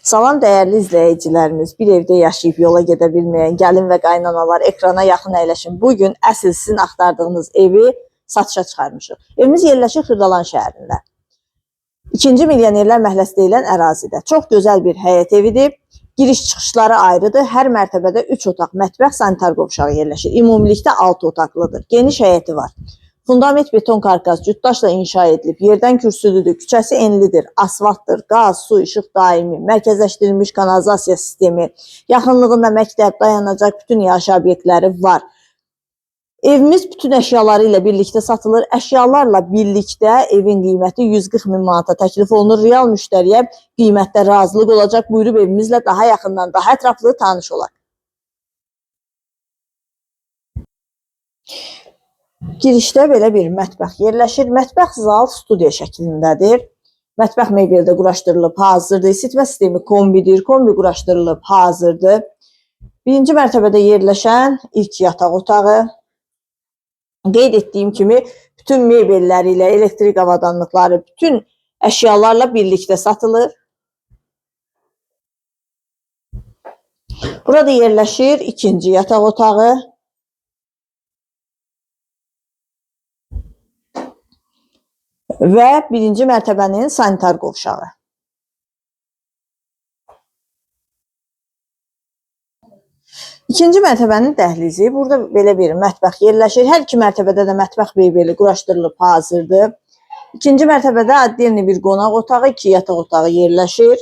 Salam dəyərli izləyicilərimiz, bir evdə yaşayıb yola gedə bilməyən gəlin və qaynanalar ekrana yaxın əyləşin. Bugün əsl sizin axtardığınız evi satışa çıxarmışıq. Evimiz yerləşir Xırdalan şəhərində. 2-ci milyonerlər məhəlləsi deyilən ərazidə. Çox gözəl bir həyət evidir. Giriş çıxışları ayrıdır. Hər mərtəbədə 3 otaq, mətbəx, sanitar qovşağı yerləşir. Ümumilikdə 6 otaqlıdır. Geniş həyəti var. Fundament beton karkas cütdaşla inşa edilib, yerdən kürsülüdür, küçəsi enlidir, asfaltdır, qaz, su, işıq daimi, mərkəzləşdirilmiş kanalizasiya sistemi, yaxınlığında məktəb, dayanacaq, bütün yaşayış obyektləri var. Evimiz bütün əşyaları ilə birlikdə satılır. Əşyalarla birlikdə evin qiyməti 140 min manata təklif olunur. Real müştəriyə qiymətdə razılıq olacaq. Buyurub evimizlə daha yaxından, daha ətraflı tanış olaq. Girişdə belə bir mətbəx yerləşir. Mətbəx zal studiya şəklindədir. Mətbəx mebeldə quraşdırılıb hazırdır. İsitmə sistemi kombidir. Kombi quraşdırılıb hazırdır. Birinci mərtəbədə yerləşən ilk yataq otağı. Qeyd etdiyim kimi bütün mebelləri ilə, elektrik avadanlıqları, bütün əşyalarla birlikdə satılır. Burada yerləşir ikinci yataq otağı. Və birinci mərtəbənin sanitar qovşağı. İkinci mərtəbənin dəhlizi. Burada belə bir mətbəx yerləşir. Hər iki mərtəbədə də mətbəx mebeli quraşdırılıb hazırdır. İkinci mərtəbədə addenli bir qonaq otağı, 2 yataq otağı yerləşir.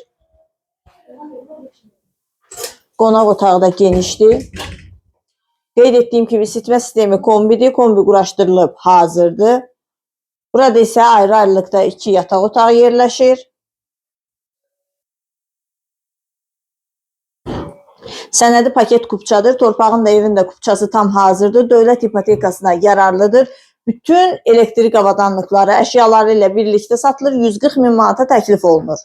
Qonaq otağı da genişdir. Qeyd etdiyim kimi isitmə sistemi kombidir. Kombi quraşdırılıb hazırdır. Burada isə ayrı-ayrılıqda 2 yataq otağı yerləşir. Sənədi paket kupçadır. Torpağın da evin də kupçası tam hazırdır. Dövlət ipotekasına yararlıdır. Bütün elektrik avadanlıqları, əşyaları ilə birlikdə satılır. 140 min manata təklif olunur.